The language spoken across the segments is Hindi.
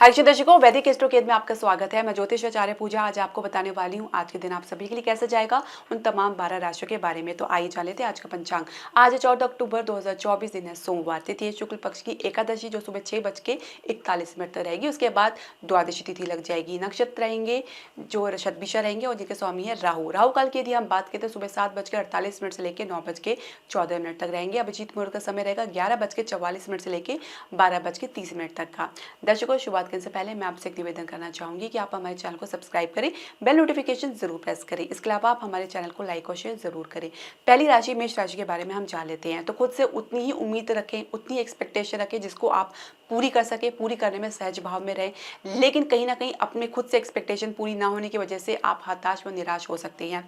आइए दर्शकों, वैदिक एस्ट्रोकेद में आपका स्वागत है। मैं ज्योतिष आचार्य पूजा आज आपको बताने वाली हूँ आज के दिन आप सभी के लिए कैसे जाएगा, उन तमाम 12 राशियों के बारे में। तो आइए जान लेते हैं आज का पंचांग। आज 14 अक्टूबर 2024 दिन है, सोमवार। तिथि है शुक्ल पक्ष की एकादशी जो सुबह 6:41 तक रहेगी। उसके बाद द्वादशी तिथि लग जाएगी। नक्षत्र रहेंगे जो शतभिषा रहेंगे और जिनके स्वामी है राहु। राहु काल की यदि हम बात करें तो सुबह 7:48 से लेकर 9:14 तक रहेंगे। अभिजीत मुहूर्त का समय रहेगा 11:44 से लेकर 12:30 तक का। दर्शकों, शुरुआत करने से पहले मैं आपसे एक निवेदन करना चाहूंगी कि आप हमारे चैनल को सब्सक्राइब करें, बेल नोटिफिकेशन जरूर प्रेस करें। इसके अलावा आप हमारे चैनल को लाइक और शेयर जरूर करें। पहली राशि मेष राशि के बारे में हम जान लेते हैं। तो खुद से उतनी ही उम्मीद रखें, उतनी एक्सपेक्टेशन रखें जिसको आप पूरी कर सके, पूरी करने में सहज भाव में रहे। लेकिन कहीं ना कहीं अपने खुद से एक्सपेक्टेशन पूरी ना होने की वजह से आप हताश व निराश हो सकते हैं।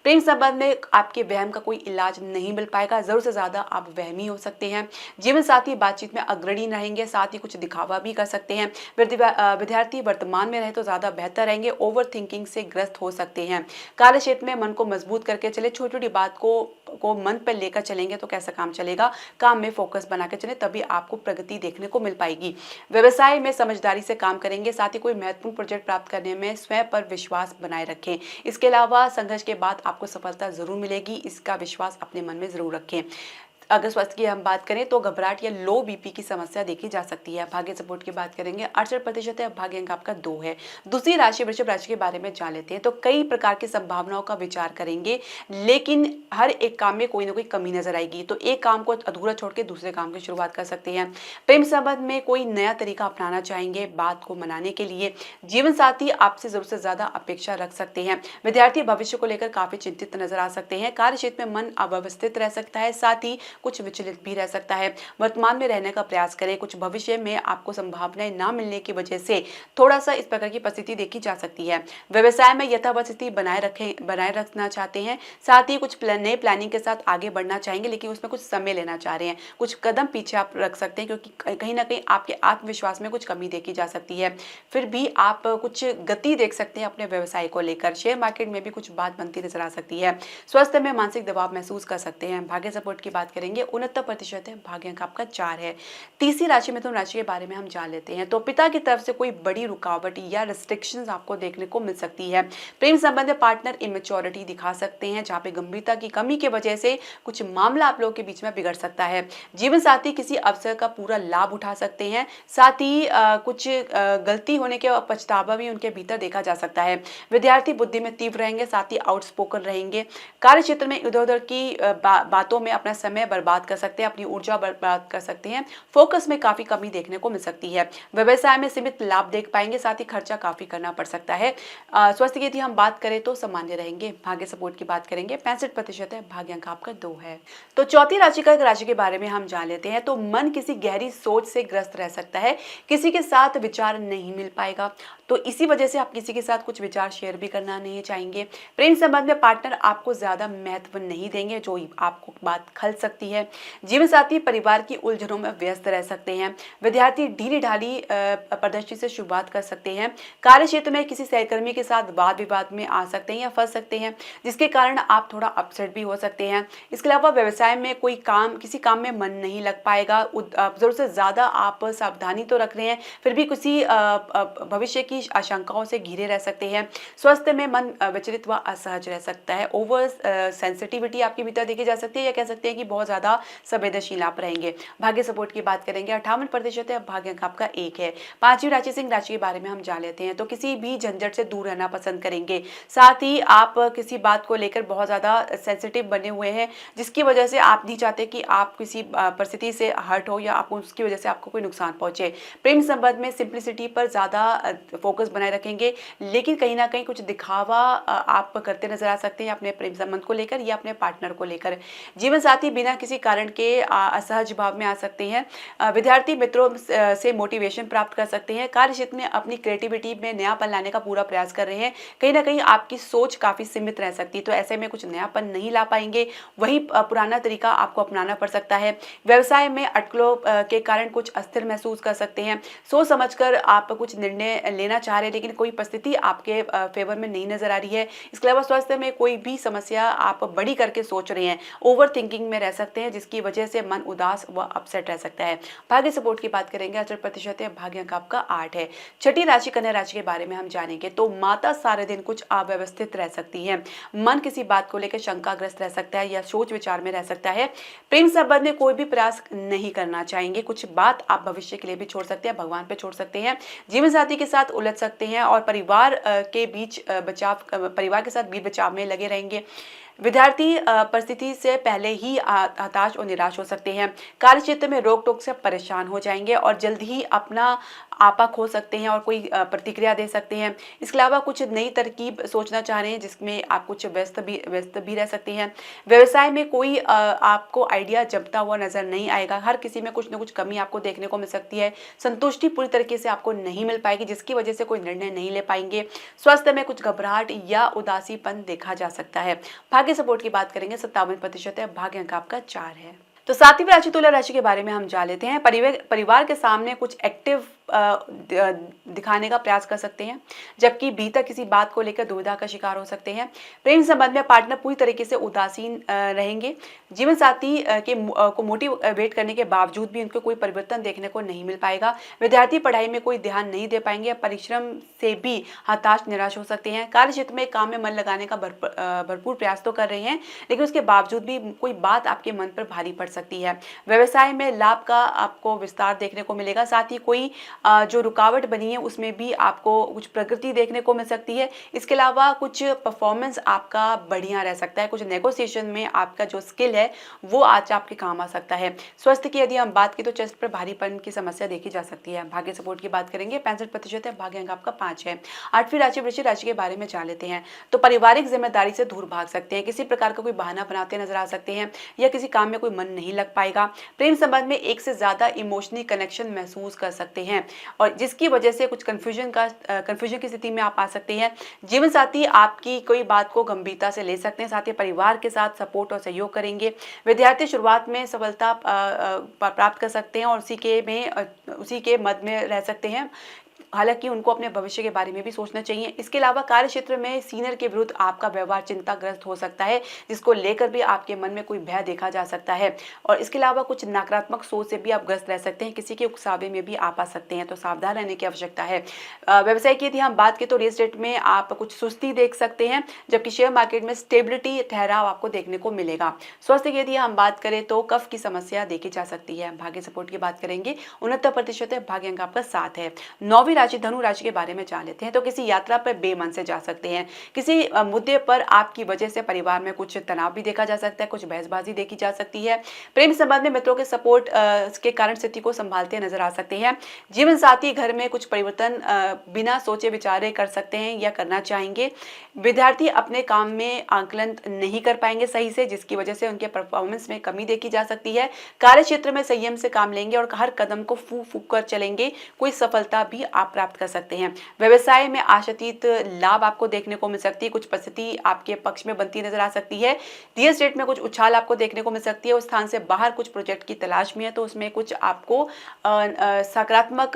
प्रेम संबंध में आपके वहम का कोई इलाज नहीं मिल पाएगा, जरूर से ज्यादा आप वहमी हो सकते हैं। जीवन साथी बातचीत में अग्रणी रहेंगे, साथ ही कुछ दिखावा भी कर सकते हैं। विद्यार्थी वर्तमान में रहे तो ज्यादा बेहतर रहेंगे। ओवर थिंकिंग से ग्रस्त हो सकते हैं। कार्य क्षेत्र में मन को मजबूत करके चले, छोटी छोटी बात को मन पर लेकर चलेंगे तो कैसा काम चलेगा। काम में फोकस बना के चले, तभी आपको प्रगति देखने को मिल पाएगी। व्यवसाय में समझदारी से काम करेंगे, साथ ही कोई महत्वपूर्ण प्रोजेक्ट प्राप्त करने में स्वयं पर विश्वास बनाए रखें। इसके अलावा संघर्ष के बाद आपको सफलता जरूर मिलेगी, इसका विश्वास अपने मन में जरूर रखें। अगर स्वास्थ्य की हम बात करें तो घबराहट या लो बीपी की समस्या देखी जा सकती है। भाग्य सपोर्ट की बात करेंगे 68% है। भाग्य अंक आपका 2 है। दूसरी राशि वृषभ राशि के बारे में जान लेते हैं। तो कई प्रकार की संभावनाओं का विचार करेंगे, लेकिन हर एक काम में कोई ना कोई कमी नजर आएगी, तो एक काम को अधूरा छोड़ के दूसरे काम की शुरुआत कर सकते हैं। प्रेम संबंध में कोई नया तरीका अपनाना चाहेंगे बात को मनाने के लिए। जीवन साथी आपसे जरूरत से ज्यादा अपेक्षा रख सकते हैं। विद्यार्थी भविष्य को लेकर काफी चिंतित नजर आ सकते हैं। कार्य क्षेत्र में मन अव्यवस्थित रह सकता है, साथ ही कुछ विचलित भी रह सकता है। वर्तमान में रहने का प्रयास करें। कुछ भविष्य में आपको संभावनाएं ना मिलने की वजह से थोड़ा सा इस प्रकार की परिस्थिति देखी जा सकती है। व्यवसाय में यथावत स्थिति बनाए रखना चाहते हैं, साथ ही कुछ नए प्लानिंग के साथ आगे बढ़ना चाहेंगे, लेकिन उसमें कुछ समय लेना चाह रहे हैं। कुछ कदम पीछे आप रख सकते हैं, क्योंकि कहीं ना कहीं आपके आत्मविश्वास में कुछ कमी देखी जा सकती है। फिर भी आप कुछ गति देख सकते हैं अपने व्यवसाय को लेकर। शेयर मार्केट में भी कुछ बात बनती नजर आ सकती है। स्वास्थ्य में मानसिक दबाव महसूस कर सकते हैं। भाग्य सपोर्ट की बात करेंगे 69% है। भाग्य अंक आपका 4 है। तीसरी राशि मिथुन राशि के बारे में हम जान लेते हैं। तो पिता की तरफ से कोई बड़ी रुकावट या रिस्ट्रिक्शंस आपको देखने को मिल सकती है। प्रेम संबंध में पार्टनर इमेच्योरिटी दिखा सकते हैं, जहां पे गंभीरता की कमी की वजह से कुछ मामला आप लोगों के बीच में बिगड़ सकता है। जीवन साथी किसी अवसर का पूरा लाभ उठा सकते हैं, साथ ही कुछ गलती होने के पछतावा भी उनके भीतर देखा जा सकता है। विद्यार्थी बुद्धि में तीव्र रहेंगे, साथ ही आउटस्पोकन रहेंगे। कार्य क्षेत्र में इधर उधर की बातों में अपना समय बर्बाद कर सकते हैं, अपनी ऊर्जा बर्बाद कर सकते हैं। फोकस में काफी कमी देखने को मिल सकती है। व्यवसाय में सीमित लाभ देख पाएंगे, साथ ही खर्चा काफी करना पड़ सकता है। स्वास्थ्य की यदि हम बात करें तो सामान्य रहेंगे। भाग्य सपोर्ट की बात करेंगे 65% है। भाग्य अंक आपका 2 है। तो चौथी राशि का राशि के बारे में हम जान लेते हैं। तो मन किसी गहरी सोच से ग्रस्त रह सकता है, किसी के साथ विचार नहीं मिल पाएगा, तो इसी वजह से आप किसी के साथ कुछ विचार शेयर भी करना नहीं चाहेंगे। प्रेम संबंध में पार्टनर आपको ज्यादा महत्व नहीं देंगे, जो आपको बात खल सकती है। जीवन साथी परिवार की उलझनों में व्यस्त रह सकते हैं। विद्यार्थी ढीली ढाली प्रदर्शन से शुरुआत कर सकते हैं। कार्य क्षेत्र में किसी सहकर्मी के साथ वाद विवाद में आ सकते हैं या फंस सकते हैं, जिसके कारण आप थोड़ा अपसेट भी हो सकते हैं। इसके अलावा व्यवसाय में किसी काम में मन नहीं लग पाएगा। जरूरत से ज्यादा आप सावधानी तो रख रहे हैं, फिर भी किसी भविष्य की आशंकाओं से घिरे रह सकते हैं। स्वास्थ्य में मन विचलित व असहज रह सकता है। ओवर सेंसिटिविटी आपके भीतर देखी जा सकती है, या कह सकते हैं कि बहुत ज्यादा संवेदनशील आप रहेंगे। भाग्य सपोर्ट की बात करेंगे 58% है। भाग्य अंक आपका 1 है। पांचवी राशि सिंह राशि के बारे में हम जान लेते हैं। तो किसी भी झंझट से दूर रहना पसंद करेंगे, साथ ही आप किसी बात को लेकर बहुत ज्यादा सेंसिटिव बने हुए हैं, जिसकी वजह से आप नहीं चाहते कि आप किसी परिस्थिति से हर्ट हो या आपको उसकी वजह से आपको कोई नुकसान पहुंचे। प्रेम संबंध में सिंप्लिसिटी पर ज्यादा फोकस बनाए रखेंगे, लेकिन कहीं ना कहीं कुछ दिखावा आप करते नजर आ सकते हैं अपने प्रेम संबंध को लेकर या अपने पार्टनर को लेकर। जीवन साथी बिना किसी कारण के असहज भाव में आ सकते हैं। विद्यार्थी मित्रों से मोटिवेशन प्राप्त कर सकते हैं। कार्य क्षेत्र में अपनी क्रिएटिविटी में नयापन लाने का पूरा प्रयास कर रहे हैं। कहीं ना कहीं आपकी सोच काफी सीमित रह सकती है, तो ऐसे में कुछ नयापन नहीं ला पाएंगे, वही पुराना तरीका आपको अपनाना पड़ सकता है। व्यवसाय में अटकलों के कारण कुछ अस्थिर महसूस कर सकते हैं। सोच समझकर आप कुछ निर्णय लेना चाह रहे हैं, लेकिन कोई परिस्थिति आपके फेवर में नहीं नजर आ रही है। इसके अलावा स्वास्थ्य में कोई भी समस्या आप बड़ी करके सोच रहे हैं, ओवर थिंकिंग में रह सकते सकते हैं, जिसकी वजह से मन उदास व अपसेट रह सकता है। भाग्य सपोर्ट की बात करेंगे, 18% है, भाग्य अंक आपका 8 है। छठी राशि कन्या राशि के बारे में हम जानेंगे तो माता सारे दिन कुछ अव्यवस्थित रह सकती है। मन किसी बात को लेकर शंकाग्रस्त रह सकता है या सोच विचार में रह सकता है। प्रेम संबंध में कोई भी प्रयास नहीं करना चाहेंगे। कुछ बात आप भविष्य के लिए भी छोड़ सकते हैं, भगवान पे छोड़ सकते हैं। जीवन साथी के साथ उलझ सकते हैं और परिवार के साथ बीच बचाव में लगे रहेंगे। विद्यार्थी परिस्थिति से पहले ही हताश और निराश हो सकते हैं। कार्य क्षेत्र में रोक टोक से परेशान हो जाएंगे और जल्द ही अपना आपा खो सकते हैं और कोई प्रतिक्रिया दे सकते हैं। इसके अलावा कुछ नई तरकीब सोचना चाह रहे हैं जिसमें आप कुछ व्यस्त भी रह सकते हैं। व्यवसाय में कोई आपको आइडिया जमता हुआ नजर नहीं आएगा। हर किसी में कुछ न कुछ कमी आपको देखने को मिल सकती है। संतुष्टि पूरी तरीके से आपको नहीं मिल पाएगी, जिसकी वजह से कोई निर्णय नहीं ले पाएंगे। स्वास्थ्य में कुछ घबराहट या उदासीपन देखा जा सकता है। भाग्य सपोर्ट की बात करेंगे, 57% है, भाग्य अंक आपका 4 है। तो सातवीं राशि तुला राशि के बारे में हम जान लेते हैं। परिवार के सामने कुछ एक्टिव दिखाने का प्रयास कर सकते हैं, जबकि भीतर किसी बात को लेकर दुविधा का शिकार हो सकते हैं। प्रेम संबंध में पार्टनर पूरी तरीके से उदासीन रहेंगे। जीवन साथी को मोटिवेट करने के बावजूद भी उनको कोई परिवर्तन देखने को नहीं मिल पाएगा। विद्यार्थी पढ़ाई में कोई ध्यान नहीं दे पाएंगे। परिश्रम से भी हताश निराश हो सकते हैं। कार्य क्षेत्र में काम में मन लगाने का भरपूर प्रयास तो कर रहे हैं, लेकिन उसके बावजूद भी कोई बात आपके मन पर भारी पड़ सकती है। व्यवसाय में लाभ का आपको विस्तार देखने को मिलेगा। साथ ही कोई जो रुकावट बनी है उसमें भी आपको कुछ प्रगति देखने को मिल सकती है। इसके अलावा कुछ परफॉर्मेंस आपका बढ़िया रह सकता है। कुछ नेगोशिएशन में आपका जो स्किल है वो आज आपके काम आ सकता है। स्वास्थ्य की यदि हम बात की तो चेस्ट पर भारीपन की समस्या देखी जा सकती है। भाग्य सपोर्ट की बात करेंगे, 65% है, भाग्य अंक आपका 5 है। आठवीं राशि वृश्चिक राशि के बारे में जान लेते हैं। तो पारिवारिक जिम्मेदारी से दूर भाग सकते हैं। किसी प्रकार का कोई बहाना बनाते नजर आ सकते हैं या किसी काम में कोई मन नहीं लग पाएगा। प्रेम संबंध में एक से ज्यादा इमोशनल कनेक्शन महसूस कर सकते हैं और जिसकी वजह से कुछ कंफ्यूजन की स्थिति में आप आ सकते हैं। जीवन साथी आपकी कोई बात को गंभीरता से ले सकते हैं। साथ ही परिवार के साथ सपोर्ट और सहयोग करेंगे। विद्यार्थी शुरुआत में सफलता प्राप्त कर सकते हैं और उसी के मद में रह सकते हैं। हालांकि उनको अपने भविष्य के बारे में भी सोचना चाहिए। इसके अलावा कार्य क्षेत्र में सीनियर के विरुद्ध आपका व्यवहार चिंताग्रस्त हो सकता है, जिसको लेकर भी आपके मन में कोई भय देखा जा सकता है और इसके अलावा कुछ नकारात्मक सोच से भी आप ग्रस्त रह सकते हैं। किसी के उकसावे में भी आप आ सकते हैं, तो सावधान रहने की आवश्यकता है। व्यवसाय की यदि हम बात करें तो रियल एस्टेट में आप कुछ सुस्ती देख सकते हैं, जबकि शेयर मार्केट में स्टेबिलिटी ठहराव आपको देखने को मिलेगा। स्वास्थ्य की यदि हम बात करें तो कफ की समस्या देखी जा सकती है। भाग्य सपोर्ट की बात करेंगे, 69% है, भाग्य अंक आपका 7 है। नौवीं राशि धनु राशि के बारे में जान लेते हैं। तो किसी यात्रा पर बेमन से जा सकते हैं। किसी मुद्दे पर आपकी वजह से परिवार में कुछ तनाव भी देखा जा सकता है, कुछ बहसबाजी देखी जा सकती है। प्रेम संबंध में मित्रों के सपोर्ट के कारण स्थिति को संभालते नजर आ सकते हैं। जीवन साथी घर में कुछ परिवर्तन बिना सोचे विचारे कर सकते हैं या करना चाहेंगे। विद्यार्थी अपने काम में आकलन नहीं कर पाएंगे सही से, जिसकी वजह से उनके परफॉर्मेंस में कमी देखी जा सकती है। कार्य क्षेत्र में संयम से काम लेंगे और हर कदम को फूंक फूंक कर चलेंगे। कोई सफलता भी आप प्राप्त कर सकते हैं। व्यवसाय में आशातीत लाभ आपको देखने को मिल सकती है। कुछ परिस्थिति आपके पक्ष में बनती नजर आ सकती है। रियल एस्टेट में कुछ उछाल आपको देखने को मिल सकती है। उस स्थान से बाहर कुछ प्रोजेक्ट की तलाश में है, तो उसमें कुछ आपको सकारात्मक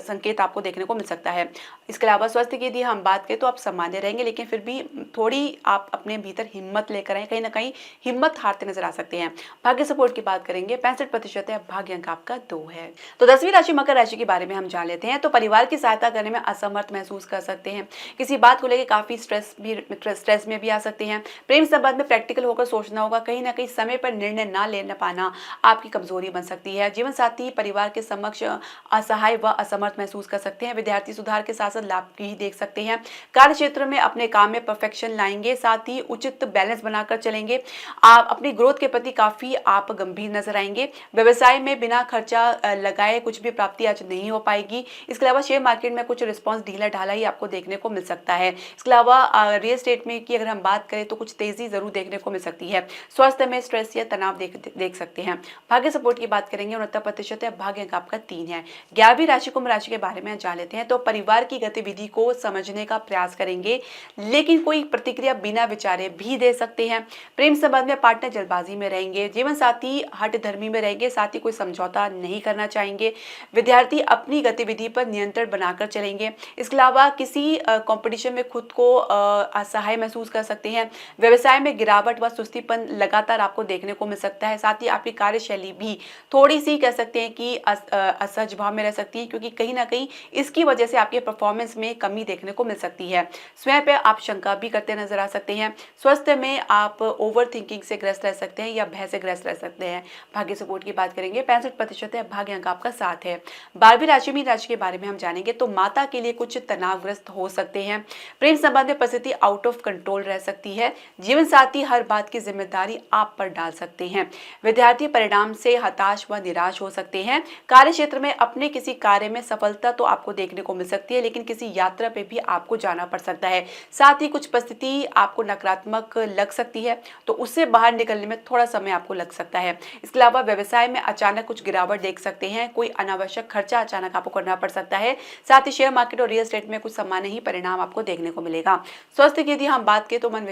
संकेत आपको देखने को मिल सकता है। इसके अलावा स्वास्थ्य की यदि हम बात करें तो आप सामान्य रहेंगे, लेकिन फिर भी थोड़ी आप अपने भीतर हिम्मत लेकर आए, कहीं ना कहीं हिम्मत हारते नजर आ सकते हैं। भाग्य सपोर्ट की बात करेंगे, 65% है, भाग्य अंक आपका 2 है। तो 10वीं राशि मकर राशि के बारे में हम जान लेते हैं। तो परिवार की सहायता करने में असमर्थ महसूस कर सकते हैं। किसी बात को लेकर काफी स्ट्रेस में भी आ सकते हैं। प्रेम संबंध में प्रैक्टिकल होकर सोचना होगा। कहीं ना कहीं समय पर निर्णय ना ले पाना आपकी कमजोरी बन सकती है। जीवन साथी परिवार के समक्ष असहाय व असमर्थ महसूस कर सकते हैं। विद्यार्थी सुधार के साथ साथ लाभ भी देख सकते हैं। कार्य क्षेत्र में अपने काम में परफेक्शन लाएंगे, साथ ही उचित बैलेंस बनाकर चलेंगे। आप अपनी ग्रोथ के प्रति काफी आप गंभीर नजर आएंगे। व्यवसाय में बिना खर्चा लगाए कुछ भी प्राप्ति आज नहीं हो पाएगी। इसके अलावा शेयर मार्केट में कुछ रिस्पांस ढीला ढाला ही आपको देखने को मिल सकता है। इसके अलावा रियल एस्टेट में की अगर हम बात करें तो कुछ तेजी जरूर देखने को मिल सकती है। स्वास्थ्य में स्ट्रेस या तनाव देख सकते हैं। भाग्य सपोर्ट की बात करेंगे, 69% है, भाग्य अंक आपका 3 है। 11वीं राशि कुंभ राशि के बारे में जान लेते हैं। तो परिवार की गतिविधि को समझने का प्रयास करेंगे, लेकिन कोई प्रतिक्रिया बिना विचारे भी दे सकते हैं। प्रेम संबंध में पार्टनर जल्दबाजी में रहेंगे। जीवन साथी हठ धर्मी में रहेंगे, साथ ही कोई समझौता नहीं करना चाहेंगे। विद्यार्थी अपनी गतिविधि पर नियंत्रण बनाकर चलेंगे। इसके अलावा किसी कंपटीशन में खुद को असहाय महसूस कर सकते हैं। व्यवसाय में गिरावट व सुस्तीपन लगातार आपको देखने को मिल सकता है। साथ ही आपकी कार्यशैली भी थोड़ी सी कह सकते हैं कि असहज भाव में रह सकती है, क्योंकि कहीं ना कहीं इसकी वजह से आपके परफॉर्मेंस में कमी देखने को मिल सकती है। स्वयं पे आप शंका भी करते नजर आ सकते हैं। स्वास्थ्य में आप ओवर थिंकिंग से ग्रस्त रह सकते हैं या भय से ग्रस्त रह सकते हैं। भाग्य सपोर्ट की बात करेंगे, 65% है, भाग्य अंक आपका 7 है। 12वीं राशि मीन राशि के बारे में हम जानेंगे तो माता के लिए कुछ तनावग्रस्त हो सकते हैं। प्रेम संबंध में परिस्थिति आउट ऑफ कंट्रोल रह सकती है। जीवन साथी हर बात की जिम्मेदारी आप पर डाल सकते हैं। विद्यार्थी परिणाम से हताश व निराश हो सकते हैं। कार्य क्षेत्र में अपने किसी कार्य में सफलता तो आपको देखने को मिल सकती है, लेकिन किसी यात्रा पे भी आपको जाना पड़ सकता है। साथ ही कुछ परिस्थिति आपको नकारात्मक लग सकती है, तो उससे बाहर निकलने में थोड़ा समय आपको लग सकता है। इसके अलावा व्यवसाय में अचानक कुछ गिरावट देख सकते हैं। कोई अनावश्यक खर्चा अचानक आपको करना पड़ सकता है। साथ ही शेयर मार्केट और रियल एस्टेट में कुछ सामान्य ही परिणाम आपको देखने को मिलेगा। स्वास्थ्य की यदि हम बात करें तो मन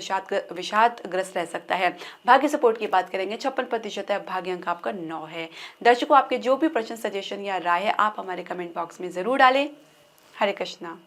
विषादग्रस्त रह सकता है। भाग्य सपोर्ट की बात करेंगे, 56% है, भाग्य अंक आपका 9 है। दर्शकों, आपके जो भी प्रश्न, सजेशन या राय है आप हमारे कमेंट बॉक्स में जरूर डालें। हरे कृष्णा।